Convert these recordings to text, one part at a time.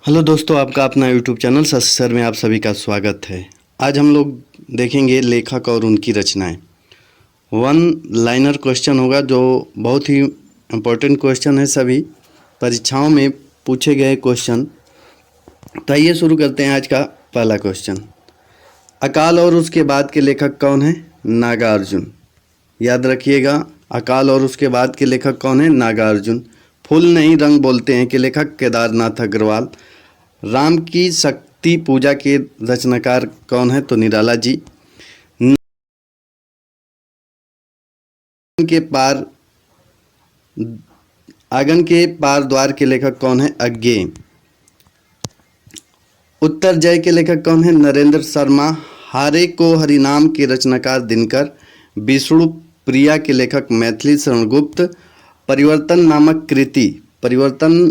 Hello दोस्तों, आपका अपना यूट्यूब चैनल शशि सर में आप सभी का स्वागत है। आज हम लोग देखेंगे लेखक और उनकी रचनाएं। वन लाइनर क्वेश्चन होगा जो बहुत ही इम्पोर्टेंट क्वेश्चन है, सभी परीक्षाओं में पूछे गए क्वेश्चन। तो आइए शुरू करते हैं आज का पहला क्वेश्चन। अकाल और उसके बाद के लेखक कौन है? नागार्जुन। याद रखिएगा, अकाल और उसके बाद के लेखक कौन है? नागार्जुन। फूल नहीं रंग बोलते हैं के लेखक केदारनाथ अग्रवाल। राम की शक्ति पूजा के रचनाकार कौन है? तो निराला जी। आंगन के पार द्वार के लेखक कौन है? अज्ञेय। उत्तर जय के लेखक कौन है? नरेंद्र शर्मा। हारे को हरिनाम के रचनाकार दिनकर। विष्णु प्रिया के लेखक मैथिली शरण गुप्त। परिवर्तन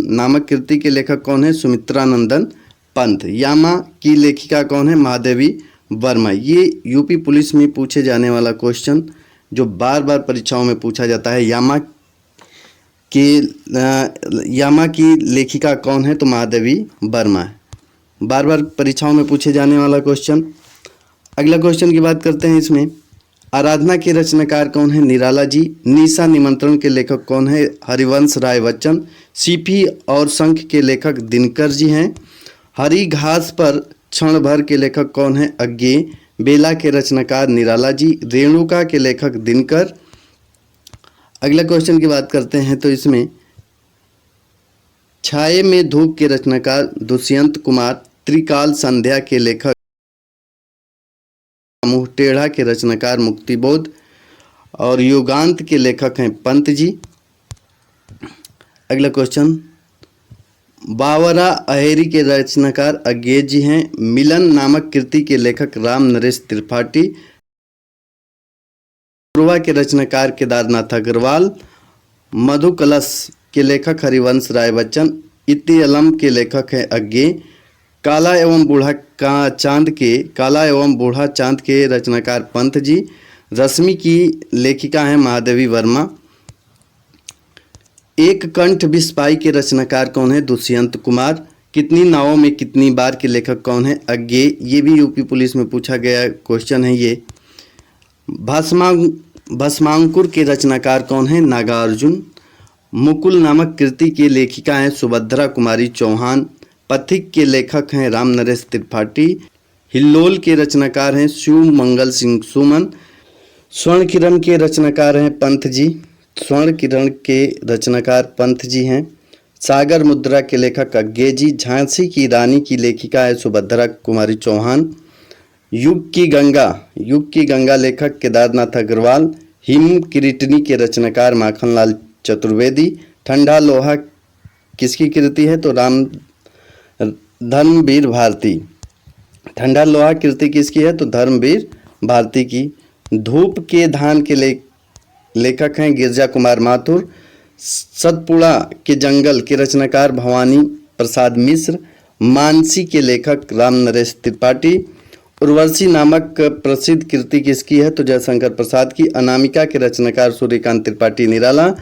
नामक कृति के लेखक कौन है? सुमित्रानंदन पंत। यामा की लेखिका कौन है? महादेवी वर्मा। ये यूपी पुलिस में पूछे जाने वाला क्वेश्चन जो बार बार परीक्षाओं में पूछा जाता है। यामा की लेखिका कौन है? तो महादेवी वर्मा है। बार बार परीक्षाओं में पूछे जाने वाला क्वेश्चन। अगला क्वेश्चन की बात करते हैं। इसमें आराधना के रचनाकार कौन है? निराला जी। निशा निमंत्रण के लेखक कौन है? हरिवंश राय बच्चन। सीपी और शंख के लेखक दिनकर जी हैं। हरी घास पर क्षण भर के लेखक कौन है? अज्ञेय। बेला के रचनाकार निराला जी। रेणुका के लेखक दिनकर। अगला क्वेश्चन की बात करते हैं तो इसमें छाये में धूप के रचनाकार दुष्यंत कुमार। त्रिकाल संध्या के लेखक मुँह टेढ़ा के रचनाकार मुक्तिबोध। और युगांत के लेखक हैं पंत जी। अगला क्वेश्चन बावरा अहेरी के रचनाकार अज्ञेय जी हैं। मिलन नामक कृति के लेखक राम नरेश त्रिपाठी। पूर्वा के रचनाकार केदारनाथ अग्रवाल। मधु कलश के लेखक हरिवंश राय बच्चन। इत्ती अलम के लेखक हैं अज्ञेय। काला एवं बूढ़ा चांद के रचनाकार पंत जी। रश्मि की लेखिका हैं महादेवी वर्मा। एक कंठ बिस्पाई के रचनाकार कौन है? दुष्यंत कुमार। कितनी नावों में कितनी बार के लेखक कौन है? अज्ञेय। ये भी यूपी पुलिस में पूछा गया क्वेश्चन है। ये भस्मांकुर के रचनाकार कौन है? नागार्जुन। मुकुल नामक कृति के लेखिका हैं सुभद्रा कुमारी चौहान। पथिक के लेखक हैं राम नरेश त्रिपाठी। हिल्लोल के रचनाकार हैं शिव मंगल सिंह सुमन। स्वर्ण किरण के रचनाकार हैं पंत जी। हैं। सागर मुद्रा के लेखक अज्ञेय जी। झांसी की रानी की लेखिका है सुभद्रा कुमारी चौहान। युग की गंगा लेखक केदारनाथ अग्रवाल। हिम किरीटनी के रचनाकार माखनलाल चतुर्वेदी। ठंडा लोहा किसकी कृति है? तो धर्मवीर भारती। ठंडा लोहा कृति किसकी है? तो धर्मवीर भारती की। धूप के धान के लेखक हैं गिरजा कुमार माथुर। सतपुड़ा के जंगल के रचनाकार भवानी प्रसाद मिश्र। मानसी के लेखक राम नरेश त्रिपाठी। उर्वशी नामक प्रसिद्ध कृति किसकी है? तो जयशंकर प्रसाद की। अनामिका के रचनाकार सूर्यकांत त्रिपाठी निराला।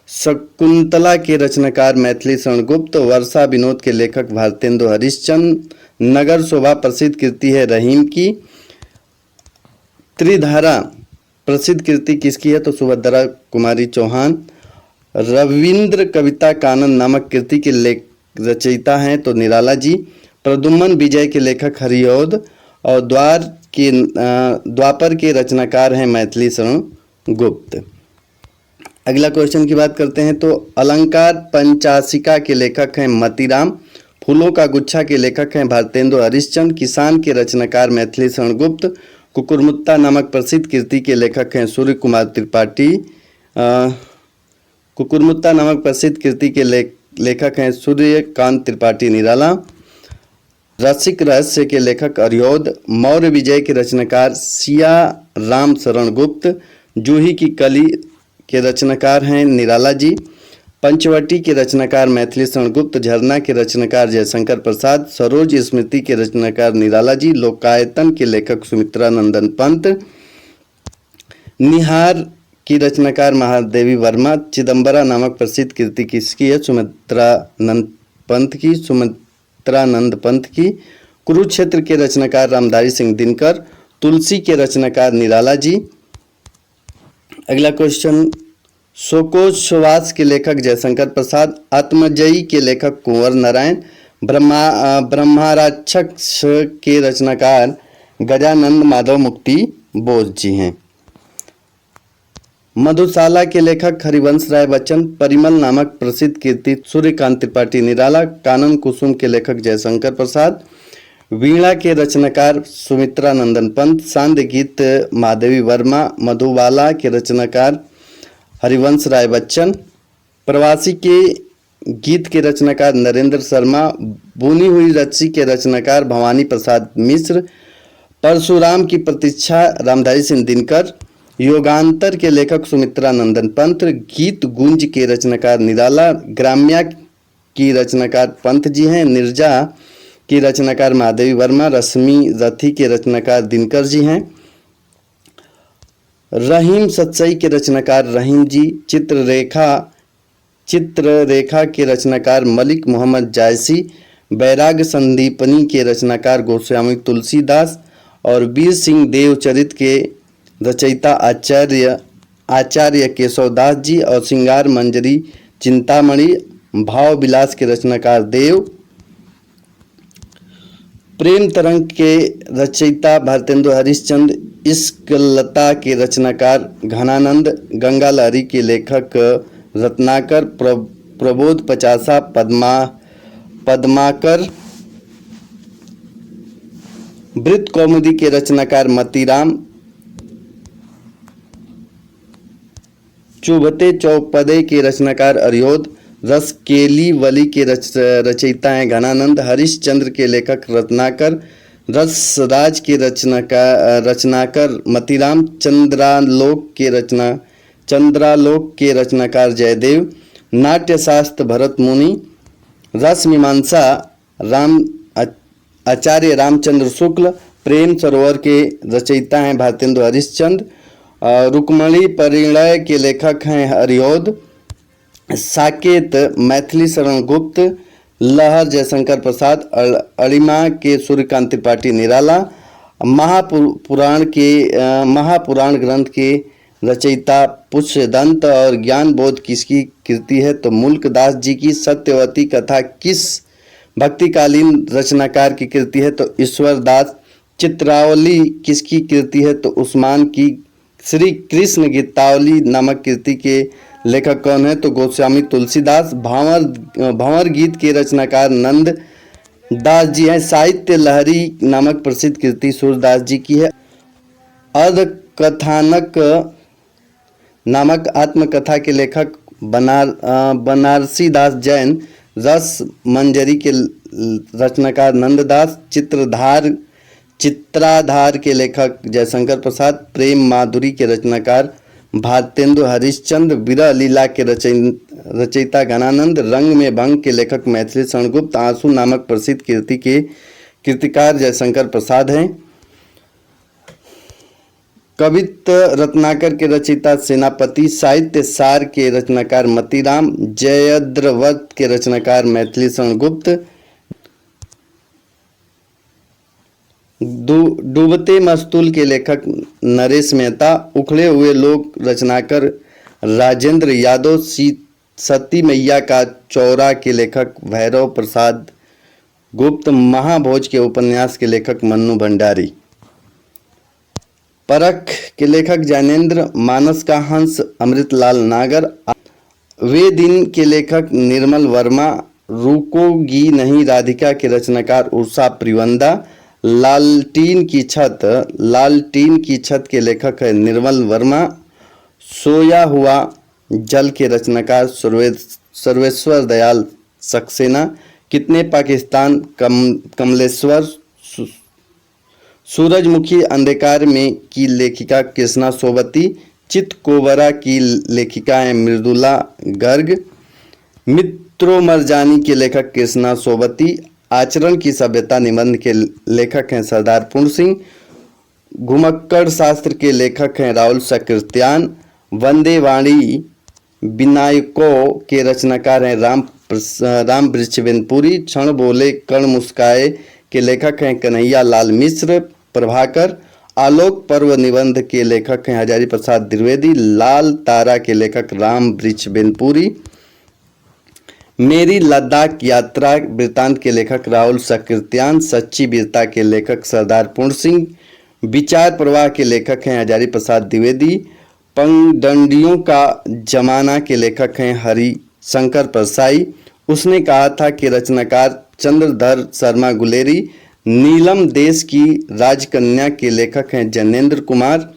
शकुंतला के रचनाकार मैथिली शरण गुप्त। वर्षा विनोद के लेखक भारतेंदु हरिश्चंद्र। नगर शोभा प्रसिद्ध कृति है रहीम की। त्रिधारा प्रसिद्ध कृति किसकी है? तो सुभद्रा कुमारी चौहान। रविंद्र कविता कानन नामक कृति के रचयिता हैं तो निराला जी। प्रद्युम्न विजय के लेखक हरिऔध। और द्वापर के रचनाकार हैं मैथिली शरण गुप्त। अगला क्वेश्चन की बात करते हैं तो अलंकार पंचाशिका के लेखक हैं मतीराम। फूलों का गुच्छा के लेखक हैं भारतेंदु हरिश्चंद्र। किसान के रचनाकार मैथिली शरण गुप्त। कुकुरमुत्ता नामक प्रसिद्ध कृति के लेखक हैं सूर्य कुमार त्रिपाठी। कुकुरमुत्ता नामक प्रसिद्ध कृति के लेखक हैं सूर्यकांत त्रिपाठी निराला। रसिक रहस्य के लेखक अरियोध। मौर्य विजय के रचनाकार सिया राम शरण गुप्त। जूही की कली के रचनाकार हैं निराला जी। पंचवटी के रचनाकार मैथिली शरण गुप्त। झरना के रचनाकार जयशंकर प्रसाद। सरोज स्मृति के रचनाकार निराला जी। लोकायतन के लेखक सुमित्रानंदन पंत। निहार की रचनाकार महादेवी वर्मा। चिदम्बरा नामक प्रसिद्ध कृति किसकी है? सुमित्रानंद पंत की। सुमित्रानंद पंत की। कुरुक्षेत्र के रचनाकार रामधारी सिंह दिनकर। तुलसी के रचनाकार निराला जी। अगला क्वेश्चन, शोकोच्छ्वास के लेखक जयशंकर प्रसाद। आत्मजयी के लेखक कुंवर नारायण। ब्रह्मराक्षस के रचनाकार गजानंद माधव मुक्ति बोस जी हैं। मधुशाला के लेखक हरिवंश राय बच्चन। परिमल नामक प्रसिद्ध कृति सूर्यकांत त्रिपाठी निराला। कानन कुसुम के लेखक जयशंकर प्रसाद। वीणा के रचनाकार सुमित्रानंदन पंत। सांध्य गीत माधवी वर्मा। मधुबाला के रचनाकार हरिवंश राय बच्चन। प्रवासी के गीत के रचनाकार नरेंद्र शर्मा। बुनी हुई रस्सी के रचनाकार भवानी प्रसाद मिश्र। परशुराम की प्रतीक्षा रामधारी सिंह दिनकर। योगांतर के लेखक सुमित्रानंदन पंत। गीत गुंज के रचनाकार निराला। ग्राम्या की रचनाकार पंत जी हैं। निर्जा की रचनाकार माधवी वर्मा। रश्मि रथी के रचनाकार दिनकर जी हैं। रहीम सतसई के रचनाकार रहीम जी। चित्ररेखा के रचनाकार मलिक मोहम्मद जायसी। बैराग संदीपनी के रचनाकार गोस्वामी तुलसीदास। और वीर सिंह देवचरित के रचयिता आचार्य केशवदास जी। और श्रृंगार मंजरी चिंतामणि भाव विलास के रचनाकार देव। प्रेम तरंग के रचयिता भारतेंदु हरिश्चंद्र। इश्कलता के रचनाकार घनानंद। गंगा लहरी के लेखक रत्नाकर। प्रबोध पचासा पद्माकर। वृत्त कौमुदी के रचनाकार मतीराम। चुभते चौपदे के रचनाकार अरियोध। रसकेली वली के रचयिता हैं घनानंद। हरिश्चंद्र के लेखक रत्नाकर। रसराज के रचनाकार मतीराम। चंद्रालोक के रचनाकार जयदेव। नाट्यशास्त्र भरत मुनि। रस मीमांसा आचार्य रामचंद्र शुक्ल। प्रेम सरोवर के रचयिता हैं भारतेंदु हरिश्चंद्र। रुक्मणी परिणय के लेखक हैं अरियोध। साकेत मैथिली शरण गुप्त। लहर जयशंकर प्रसाद। अड़िमा के सूर्यकांत त्रिपाठी निराला। महापुराण ग्रंथ के रचयिता पुष्यदंत। और ज्ञान बोध किसकी कृति है तो मुल्कदास जी की। सत्यवती कथा किस भक्तिकालीन रचनाकार की कृति है तो ईश्वर दास। चित्रावली किसकी कृति है तो उस्मान की। श्री कृष्ण गीतावली नामक कृति के लेखक कौन है तो गोस्वामी तुलसीदास। भंवर गीत के रचनाकार नंद दास जी हैं। साहित्य लहरी नामक प्रसिद्ध कृति सूरदास जी की है। अर्धकथानक नामक आत्मकथा के लेखक बनारसी दास जैन। रस मंजरी के रचनाकार नंददास। चित्राधार के लेखक जयशंकर प्रसाद। प्रेम माधुरी के रचनाकार भारतेंदु हरिश्चंद्र। विरह लीला के रचयिता घनानंद। रंग में भंग के लेखक मैथिली शरण गुप्त। आंसू नामक प्रसिद्ध कृति के कृतिकार जयशंकर प्रसाद हैं। कवित्त रत्नाकर के रचयिता सेनापति। साहित्य सार के रचनाकार मतीराम। जयद्रवत के रचनाकार मैथिली शरण गुप्त। डूबते मस्तूल के लेखक नरेश मेहता। उखड़े हुए लोग रचनाकार राजेंद्र यादव। सती मैया का चौरा के लेखक भैरव प्रसाद गुप्त। महाभोज के उपन्यास के लेखक मन्नू भंडारी। परख के लेखक ज्ञानेंद्र। मानस का हंस अमृतलाल नागर। वे दिन के लेखक निर्मल वर्मा। रुकोगी नहीं राधिका के रचनाकार उषा प्रिवंदा। लालटीन की छत के लेखक है निर्मल वर्मा। सोया हुआ जल के रचनाकार सर्वेश्वर दयाल सक्सेना। कितने पाकिस्तान कमलेश्वर। सूरजमुखी अंधकार में की लेखिका कृष्णा सोबती। चितकोबरा की लेखिका है मृदुला गर्ग। मित्रो मरजानी के लेखक कृष्णा सोबती। आचरण की सभ्यता निबंध के लेखक हैं सरदार पूर्ण सिंह। घुमक्कड़ शास्त्र के लेखक हैं राहुल सकृत्यान। वंदे वाणी विनायकों के रचनाकार हैं राम राम वृक्षबेनपुरी। क्षण बोले कर्ण मुस्काए के लेखक हैं कन्हैया लाल मिश्र। प्रभाकर। आलोक पर्व निबंध के लेखक हैं हजारी प्रसाद द्विवेदी। लाल तारा के लेखक राम वृक्षबेनपुरी। मेरी लद्दाख यात्रा वृत्तांत के लेखक राहुल सकृत्यान। सच्ची वीरता के लेखक सरदार पूर्ण सिंह। विचार प्रवाह के लेखक हैं हजारी प्रसाद द्विवेदी। पंगडंडियों का जमाना के लेखक हैं हरि शंकर परसाई। उसने कहा था कि रचनाकार चंद्रधर शर्मा गुलेरी। नीलम देश की राजकन्या के लेखक हैं जैनेन्द्र कुमार।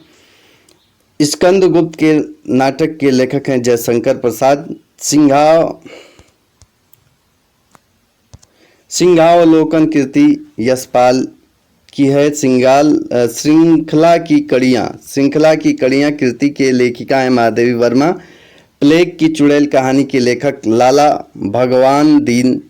स्कंदगुप्त के नाटक के लेखक हैं जयशंकर प्रसाद। सिंहावलोकन कृति यशपाल की है। श्रृंखला की कड़ियाँ कृति के लेखिका हैं महादेवी वर्मा। प्लेग की चुड़ैल कहानी के लेखक लाला भगवान दीन।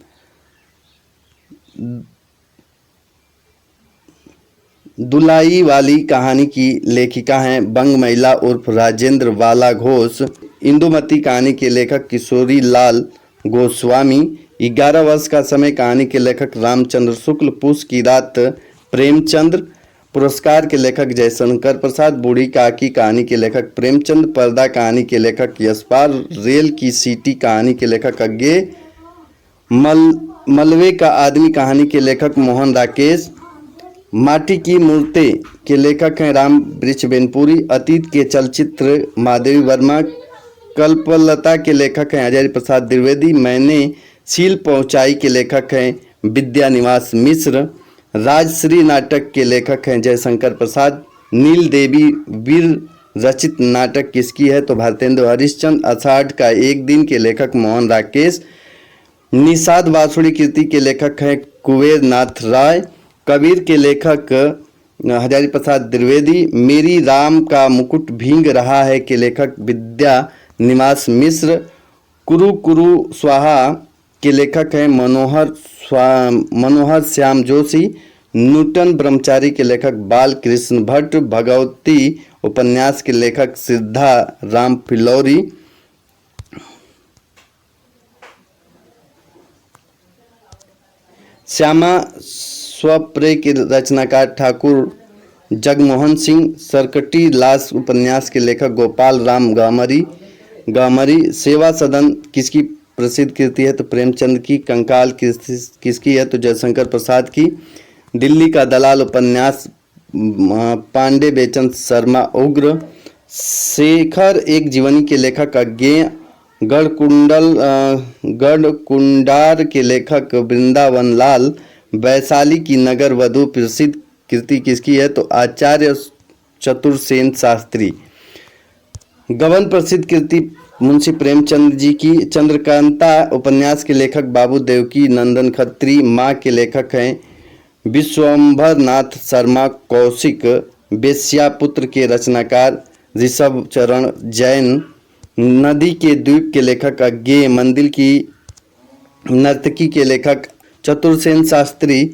दुलाई वाली कहानी की लेखिका हैं बंग महिला उर्फ राजेंद्र वाला घोष। इंदुमती कहानी के लेखक किशोरी लाल गोस्वामी। 11 वर्ष का समय कहानी के लेखक रामचंद्र शुक्ल। पूस की रात प्रेमचंद्र। पुरस्कार के लेखक जयशंकर प्रसाद। बूढ़ी काकी कहानी के लेखक प्रेमचंद। पर्दा कहानी के लेखक यशपाल। रेल की सीटी कहानी के लेखक अज्ञे। मलबे का आदमी कहानी के लेखक मोहन राकेश। माटी की मूर्तें के लेखक हैं राम वृक्षबेनपुरी। अतीत के चलचित्र महादेवी वर्मा। कल्पलता के लेखक हैं हजारी प्रसाद द्विवेदी। मैंने सील पहुंचाई के लेखक हैं विद्या निवास मिश्र। राजश्री नाटक के लेखक हैं जयशंकर प्रसाद। नील देवी वीर रचित नाटक किसकी है तो भारतेंदु हरिश्चंद्र। आषाढ़ का एक दिन के लेखक मोहन राकेश। निषाद बांसुरी कृति के लेखक हैं कुबेर नाथ राय। कबीर के लेखक हजारी प्रसाद द्विवेदी। मेरी राम का मुकुट भींग रहा है के लेखक विद्या निवास मिश्र। कुरु कुरु स्वाहा के लेखक हैं मनोहर श्याम जोशी। नूतन ब्रह्मचारी के लेखक बाल कृष्ण भट्ट। भगवती उपन्यास के लेखक सिद्धा राम फिलौरी। श्यामा स्वप्रे के रचनाकार ठाकुर जगमोहन सिंह। सरकटी लाश उपन्यास के लेखक गोपाल राम गामरी। सेवा सदन किसकी प्रसिद्ध कृति है तो प्रेमचंद की। कंकाल किसकी है तो जयशंकर प्रसाद की। दिल्ली का दलाल उपन्यास पांडे बेचन शर्मा उग्र। शेखर एक जीवनी के लेखक अज्ञेय। गढ़कुंडार के लेखक वृंदावन लाल। वैशाली की नगर वधु प्रसिद्ध कृति किसकी है तो आचार्य चतुर्सेन शास्त्री। गबन प्रसिद्ध कृति मुंशी प्रेमचंद जी की। चंद्रकांता उपन्यास के लेखक बाबू देवकी नंदन खत्री। माँ के लेखक हैं विश्वंभर नाथ शर्मा कौशिक। बेस्यापुत्र के रचनाकार ऋषभ चरण जैन। नदी के द्वीप के लेखक अज्ञेय। मंदिर की नर्तकी के लेखक चतुर्सेन शास्त्री।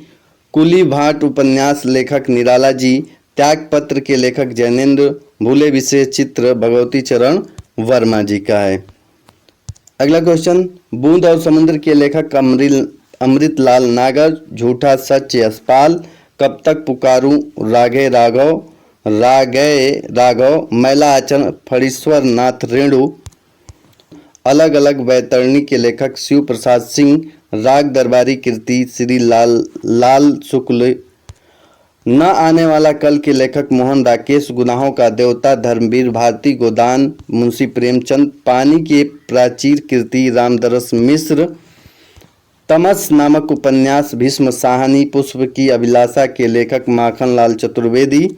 कुली भाट उपन्यास लेखक निराला जी। त्यागपत्र के लेखक जैनेन्द्र। भूले विशेष चित्र भगवती चरण वर्मा जी का है। अगला क्वेश्चन। बूंद और समुद्र के लेखक अमृतलाल नागर। झूठा सच यशपाल। कब तक पुकारूं रागे राघव। मैला आचरण फणीश्वर नाथ रेणु। अलग अलग वैतरणी के लेखक शिव प्रसाद सिंह। राग दरबारी कृति श्री लाल शुक्ल। न आने वाला कल के लेखक मोहन राकेश। गुनाहों का देवता धर्मवीर भारती। गोदान मुंशी प्रेमचंद। पानी के प्राचीर कृति रामदरस मिश्र। तमस नामक उपन्यास भीष्म साहनी। पुष्प की अभिलाषा के लेखक माखनलाल चतुर्वेदी।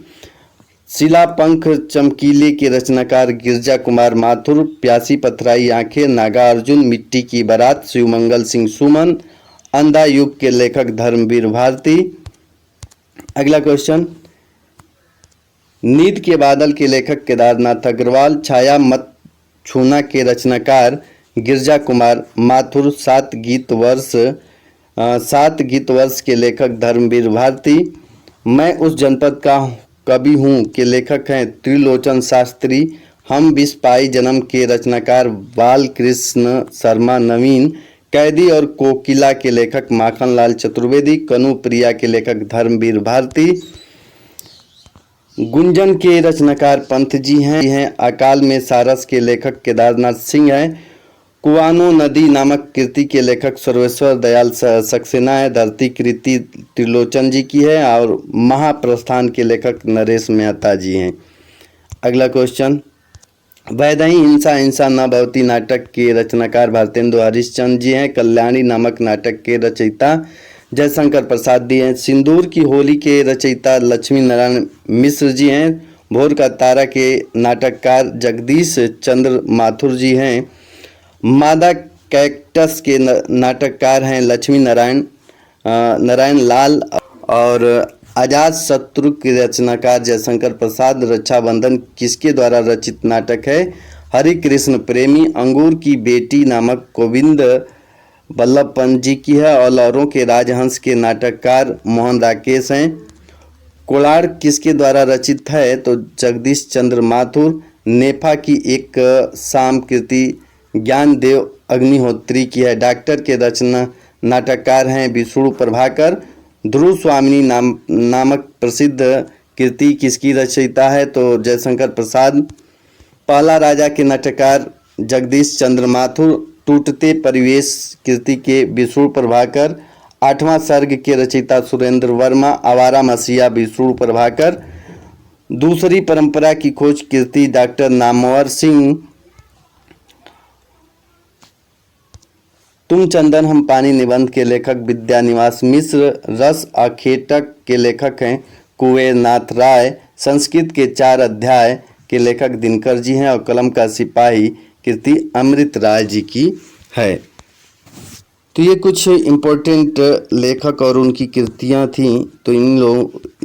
शिलापंख चमकीले के रचनाकार गिरजा कुमार माथुर। प्यासी पथराई आंखें नागा अर्जुन। मिट्टी की बारात शिवमंगल सिंह सुमन। अंधा युग के लेखक धर्मवीर भारती। अगला क्वेश्चन। नींद के बादल के लेखक केदारनाथ अग्रवाल। छाया मत छूना के रचनाकार गिरजा कुमार माथुर। सात गीत वर्ष के लेखक धर्मवीर भारती। मैं उस जनपद का कवि हूँ के लेखक हैं त्रिलोचन शास्त्री। हम 20 पाई जन्म के रचनाकार बाल कृष्ण शर्मा नवीन। कैदी और कोकिला के लेखक माखनलाल चतुर्वेदी, कनुप्रिया के लेखक धर्मवीर भारती, गुंजन के रचनाकार पंत जी हैं, अकाल में सारस के लेखक केदारनाथ सिंह हैं, कुआनो नदी नामक कृति के लेखक सर्वेश्वर दयाल सक्सेना है, धरती कृति त्रिलोचन जी की है और महाप्रस्थान के लेखक नरेश मेहता जी हैं। अगला क्वेश्चन, वैदेही हिंसा हिंसा न भवती नाटक के रचनाकार भारतेंदु हरिश्चंद्र जी हैं, कल्याणी नामक नाटक के रचयिता जयशंकर प्रसाद जी हैं, सिंदूर की होली के रचयिता लक्ष्मी नारायण मिश्र जी हैं, भोर का तारा के नाटककार जगदीश चंद्र माथुर जी हैं, मादा कैक्टस के नाटककार हैं लक्ष्मी नारायण लाल और आजाद शत्रु के रचनाकार जयशंकर प्रसाद। रक्षाबंधन किसके द्वारा रचित नाटक है? हरि कृष्ण प्रेमी। अंगूर की बेटी नामक गोविंद बल्लभ पंत जी की है और लहरों के राजहंस के नाटककार मोहन राकेश हैं। कोलार किसके द्वारा रचित है? तो जगदीश चंद्र माथुर। नेफा की एक शाम कृति ज्ञानदेव अग्निहोत्री की है। डॉक्टर के रचना नाटककार हैं विष्णु प्रभाकर। ध्रुव स्वामिनी नामक प्रसिद्ध कृति किसकी रचयिता है? तो जयशंकर प्रसाद। पहला राजा के नाटककार जगदीश चंद्र माथुर। टूटते परिवेश कृति के विष्णु प्रभाकर। आठवां सर्ग के रचयिता सुरेंद्र वर्मा। आवारा मसीहा विष्णु प्रभाकर। दूसरी परंपरा की खोज कृति डॉक्टर नामवर सिंह। तुम चंदन हम पानी निबंध के लेखक विद्यानिवास मिश्र। रस आखेटक के लेखक हैं कुंवर नाथ राय। संस्कृत के 4 अध्याय के लेखक दिनकर जी हैं और कलम का सिपाही कृति अमृत राय जी की है। तो ये कुछ इम्पोर्टेंट लेखक और उनकी कृतियाँ थीं। तो इन लोगों